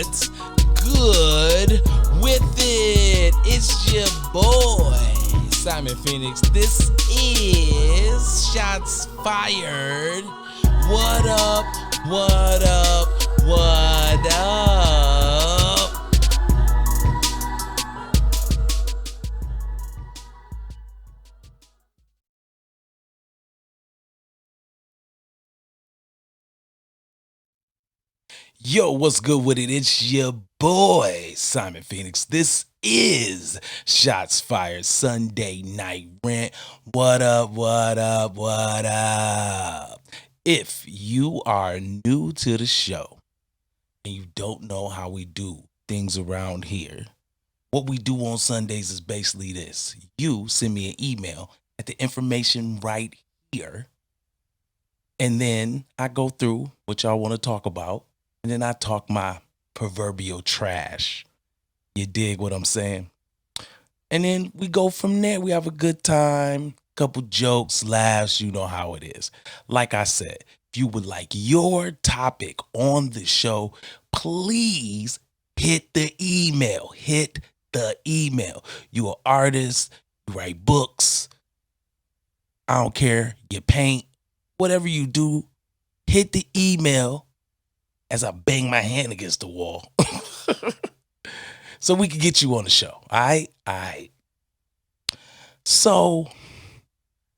What's good with it? It's your boy, Simon Phoenix. This is Shots Fired. What up? What up? What up? Yo, what's good with it? It's your boy, Simon Phoenix. This is Shots Fired Sunday Night Rant. What up, what up, what up? If you are new to the show and you don't know how we do things around here, what we do on Sundays is basically this. You send me an email at the information right here, and then I go through what y'all want to talk about. And then I talk my proverbial trash. You dig what I'm saying? And then we go from there. We have a good time, couple jokes, laughs, you know how it is. Like I said, if you would like your topic on the show, please hit the email. Hit the email. You an artist, you write books, I don't care, you paint, whatever you do, hit the email as I bang my hand against the wall. So we can get you on the show. All right. So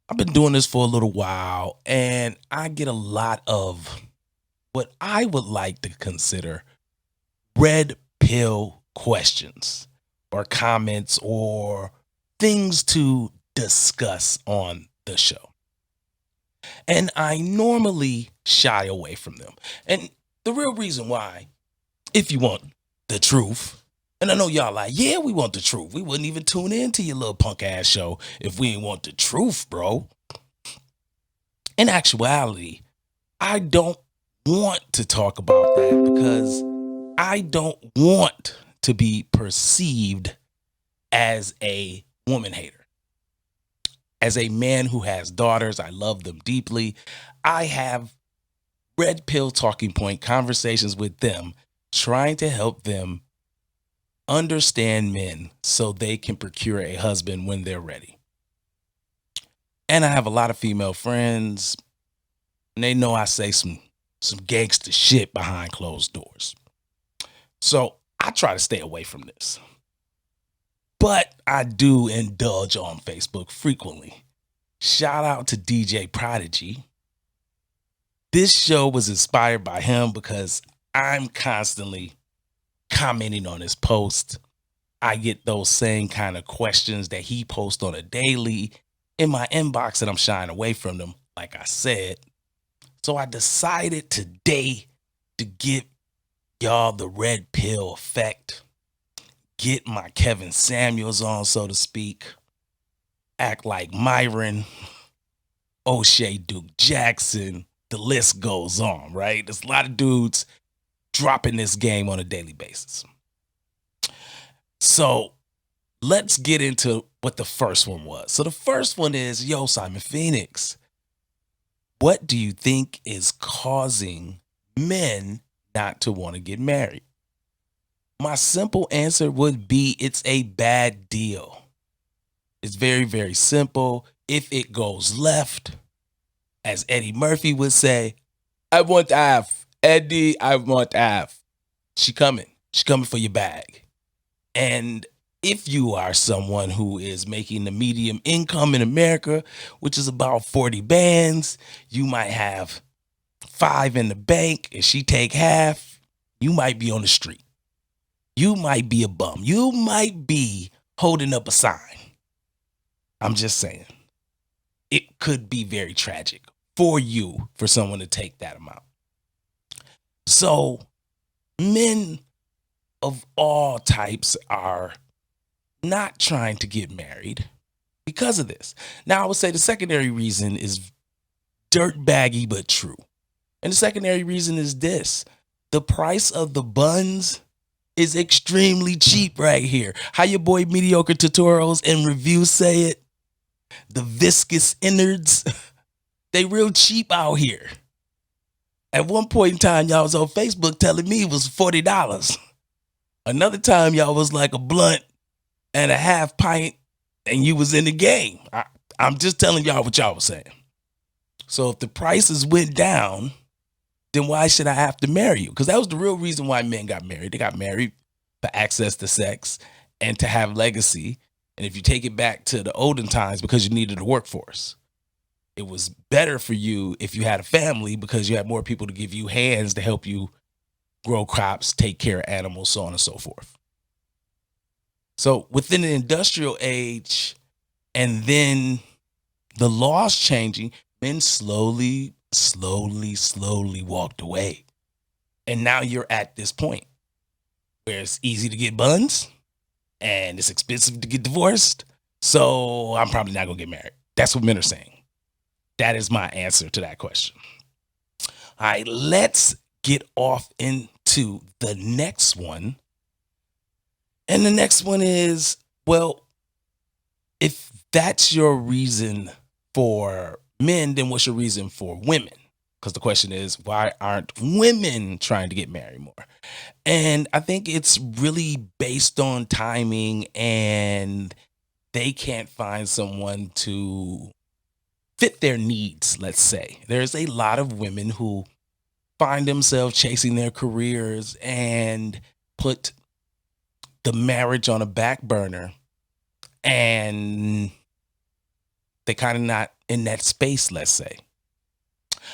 I've been doing this for a little while, and I get a lot of what I would like to consider red pill questions or comments or things to discuss on the show. And I normally shy away from them. And the real reason why, if you want the truth, and I know y'all like, yeah, we want the truth. We wouldn't even tune in to your little punk ass show if we didn't want the truth, bro. In actuality, I don't want to talk about that because I don't want to be perceived as a woman hater. As a man who has daughters, I love them deeply. I have red pill talking point conversations with them, trying to help them understand men so they can procure a husband when they're ready. And I have a lot of female friends, and they know I say some gangster shit behind closed doors. So I try to stay away from this. But I do indulge on Facebook frequently. Shout out to DJ Prodigy. This show was inspired by him because I'm constantly commenting on his post. I get those same kind of questions that he posts on a daily in my inbox, and I'm shying away from them, like I said. So I decided today to give y'all the red pill effect, get my Kevin Samuels on, so to speak, act like Myron, O'Shea Duke Jackson. The list goes on, right? There's a lot of dudes dropping this game on a daily basis. So let's get into what the first one was. So the first one is, yo, Simon Phoenix, what do you think is causing men not to want to get married? My simple answer would be it's a bad deal. It's very, very simple. If it goes left, as Eddie Murphy would say, I want half. Eddie, I want half. She coming. She coming for your bag. And if you are someone who is making the medium income in America, which is about 40 bands, you might have 5 in the bank, and she take half, you might be on the street. You might be a bum. You might be holding up a sign. I'm just saying. It could be very tragic for you, for someone to take that amount. So men of all types are not trying to get married because of this. Now, I would say the secondary reason is dirt baggy but true. And the secondary reason is this. The price of the buns is extremely cheap right here. How your boy Mediocre Tutorials and Reviews say it? The viscous innards, they real cheap out here. At one point in time, y'all was on Facebook telling me it was $40. Another time y'all was like a blunt and a half pint and you was in the game. I'm just telling y'all what y'all was saying. So if the prices went down, then why should I have to marry you? Because that was the real reason why men got married. They got married for access to sex and to have legacy. And if you take it back to the olden times, because you needed a workforce. It was better for you if you had a family because you had more people to give you hands to help you grow crops, take care of animals, so on and so forth. So within the industrial age and then the laws changing, men slowly walked away. And now you're at this point where it's easy to get buns and it's expensive to get divorced. So I'm probably not going to get married. That's what men are saying. That is my answer to that question. All right, let's get off into the next one. And the next one is, well, if that's your reason for men, then what's your reason for women? Because the question is, why aren't women trying to get married more? And I think it's really based on timing, and they can't find someone to fit their needs, let's say. There's a lot of women who find themselves chasing their careers and put the marriage on a back burner, and they kind of not in that space, let's say.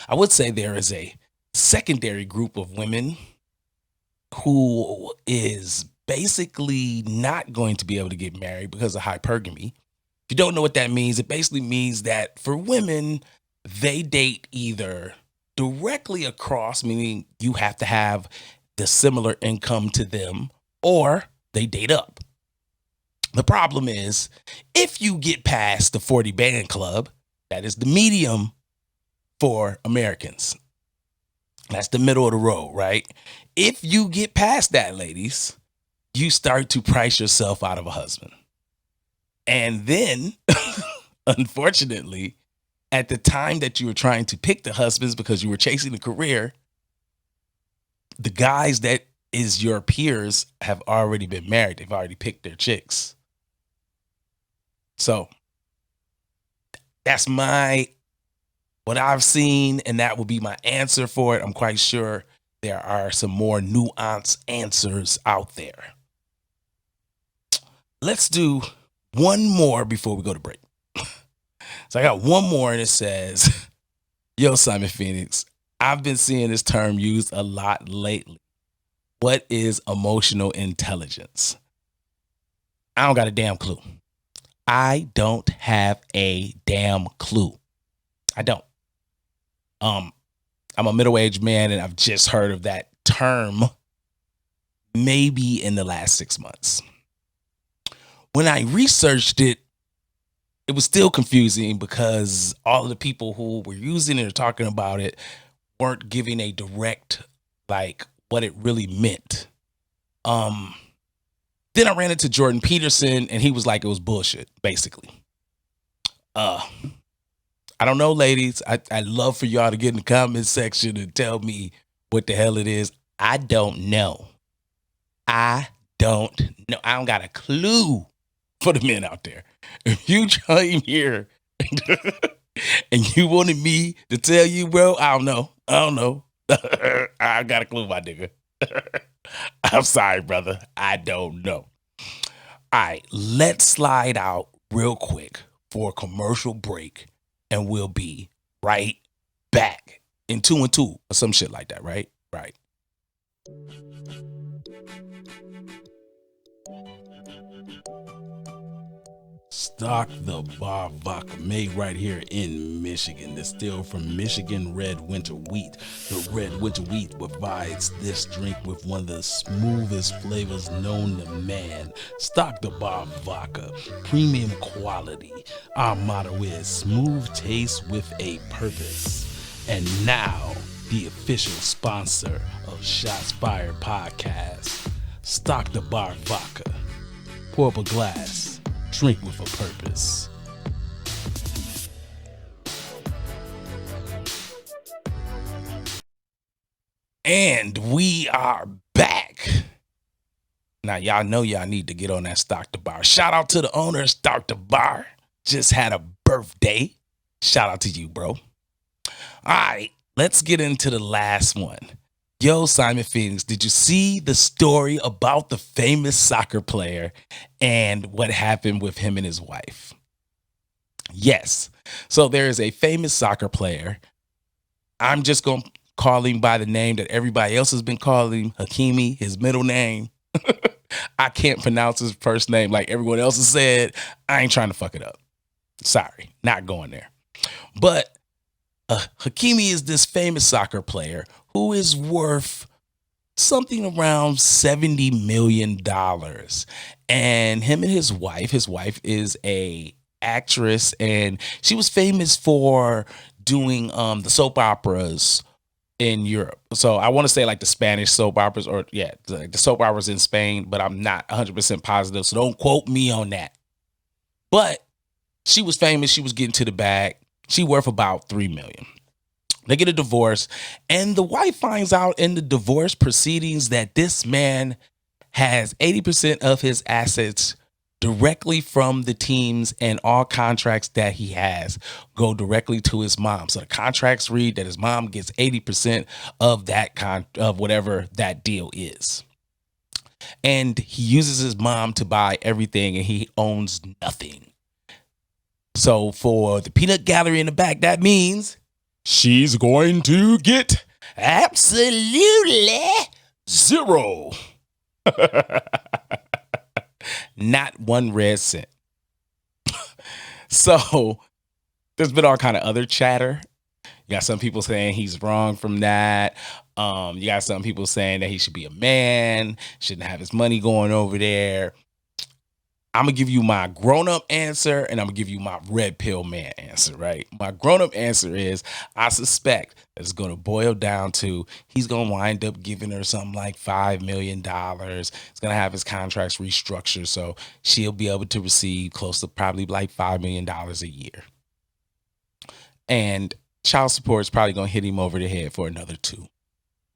I would say there is a secondary group of women who is basically not going to be able to get married because of hypergamy. If you don't know what that means, it basically means that for women, they date either directly across, meaning you have to have the similar income to them, or they date up. The problem is, if you get past the 40 band club, that is the medium for Americans. That's the middle of the road, right? If you get past that, ladies, you start to price yourself out of a husband. And then, unfortunately, at the time that you were trying to pick the husbands because you were chasing a career, the guys that is your peers have already been married. They've already picked their chicks. So that's what I've seen, and that would be my answer for it. I'm quite sure there are some more nuanced answers out there. Let's do one more before we go to break. So I got one more, and it says, yo, Simon Phoenix, I've been seeing this term used a lot lately. What is emotional intelligence? I don't got a damn clue. I don't have a damn clue. I don't. I'm a middle-aged man, and I've just heard of that term maybe in the last 6 months. When I researched it, it was still confusing because all of the people who were using it or talking about it weren't giving a direct, like, what it really meant. Then I ran into Jordan Peterson, and he was like, it was bullshit, basically. I don't know, ladies. I'd love for y'all to get in the comment section and tell me what the hell it is. I don't know. I don't got a clue for the men out there. If you came here and you wanted me to tell you, bro, I don't know. I got a clue, my nigga. I'm sorry, brother. I don't know. All right, let's slide out real quick for a commercial break, and we'll be right back in 2 and 2 or some shit like that, right? Right. Stock the bar vodka made right here in Michigan. Distilled from Michigan red winter wheat. The red winter wheat provides this drink with one of the smoothest flavors known to man. Stock the bar vodka, premium quality. Our motto is smooth taste with a purpose. And now, the official sponsor of Shots Fired Podcast. Stock the bar vodka. Pour up a glass. Drink with a purpose. And we are back. Now, y'all know y'all need to get on that Stock the Bar. Shout out to the owner of Stock the Bar. Just had a birthday. Shout out to you, bro. All right, let's get into the last one. Yo, Simon Phoenix, did you see the story about the famous soccer player and what happened with him and his wife? Yes. So there is a famous soccer player. I'm just going to call him by the name that everybody else has been calling him, Hakimi, his middle name. I can't pronounce his first name like everyone else has said. I ain't trying to fuck it up. Sorry, not going there. But Hakimi is this famous soccer player who is worth something around $70 million. And him and his wife is a actress, and she was famous for doing the soap operas in Europe. So I want to say like the Spanish soap operas, or the soap operas in Spain, but I'm not 100% positive. So don't quote me on that. But she was famous. She was getting to the bag. She worth about $3 million. They get a divorce, and the wife finds out in the divorce proceedings that this man has 80% of his assets directly from the teams, and all contracts that he has go directly to his mom. So the contracts read that his mom gets 80% of that of whatever that deal is. And he uses his mom to buy everything, and he owns nothing. So for the peanut gallery in the back, that means she's going to get absolutely zero. Not one red cent. So there's been all kind of other chatter. You got some people saying he's wrong from that. You got some people saying that he should be a man, shouldn't have his money going over there. I'm going to give you my grown-up answer, and I'm going to give you my red pill man answer, right? My grown-up answer is I suspect that it's going to boil down to he's going to wind up giving her something like $5 million. He's going to have his contracts restructured, so she'll be able to receive close to probably like $5 million a year. And child support is probably going to hit him over the head for another 2,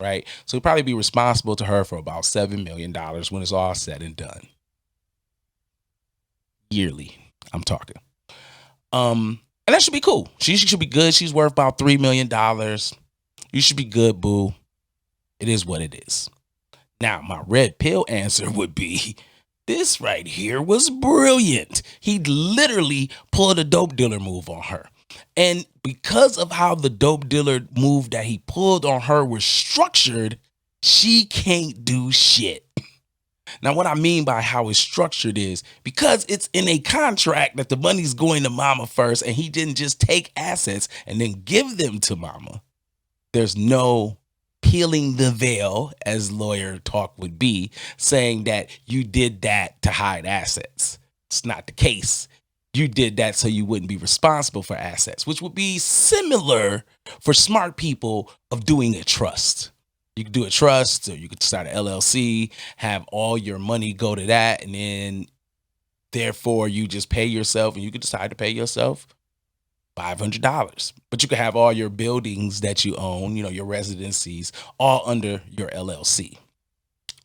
right? So he'll probably be responsible to her for about $7 million when it's all said and done. Yearly, I'm talking. And that should be cool. She should be good. She's worth about $3 million. You should be good, boo. It is what it is. Now, my red pill answer would be this right here was brilliant. He literally pulled a dope dealer move on her. And because of how the dope dealer move that he pulled on her was structured, she can't do shit. Now, what I mean by how it's structured is because it's in a contract that the money's going to mama first, and he didn't just take assets and then give them to mama. There's no peeling the veil, as lawyer talk would be, saying that you did that to hide assets. It's not the case. You did that so you wouldn't be responsible for assets, which would be similar for smart people of doing a trust. You could do a trust, or you could start an LLC, have all your money go to that, and then therefore you just pay yourself, and you could decide to pay yourself $500. But you could have all your buildings that you own, your residencies, all under your LLC.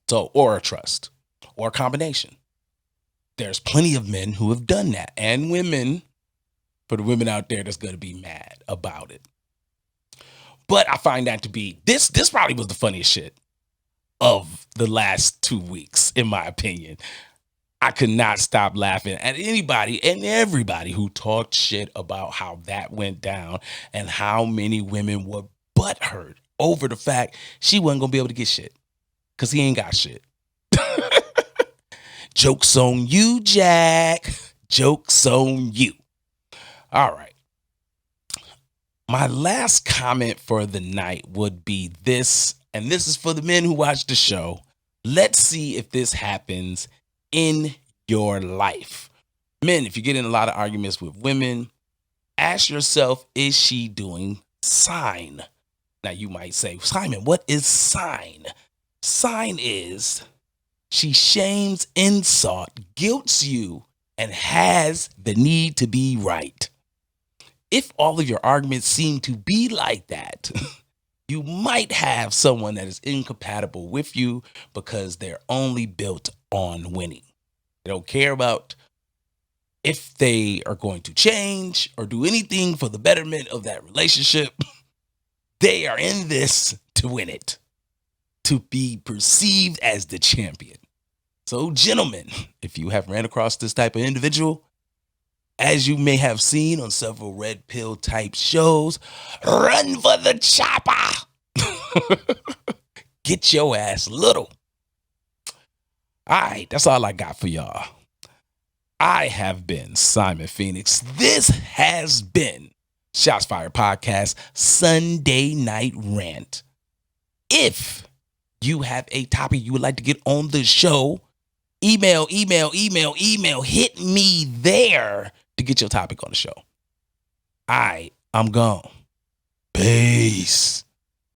So, or a trust, or a combination. There's plenty of men who have done that, and women, for the women out there that's going to be mad about it. But I find that to be, this probably was the funniest shit of the last 2 weeks, in my opinion. I could not stop laughing at anybody and everybody who talked shit about how that went down and how many women were butthurt over the fact she wasn't going to be able to get shit because he ain't got shit. Joke's on you, Jack. Joke's on you. All right. My last comment for the night would be this, and this is for the men who watch the show. Let's see if this happens in your life. Men, if you get in a lot of arguments with women, ask yourself, is she doing sign? Now you might say, Simon, what is sign? Sign is she shames, insults, guilts you, and has the need to be right. If all of your arguments seem to be like that, You might have someone that is incompatible with you because they're only built on winning. They don't care about if they are going to change or do anything for the betterment of that relationship. They are in this to win it, to be perceived as the champion. So, gentlemen, if you have ran across this type of individual, as you may have seen on several red pill type shows, run for the chopper. Get your ass little. All right, that's all I got for y'all. I have been Simon Phoenix. This has been Shots Fired Podcast Sunday Night Rant. If you have a topic you would like to get on the show, email, hit me there to get your topic on the show. I'm gone. Peace.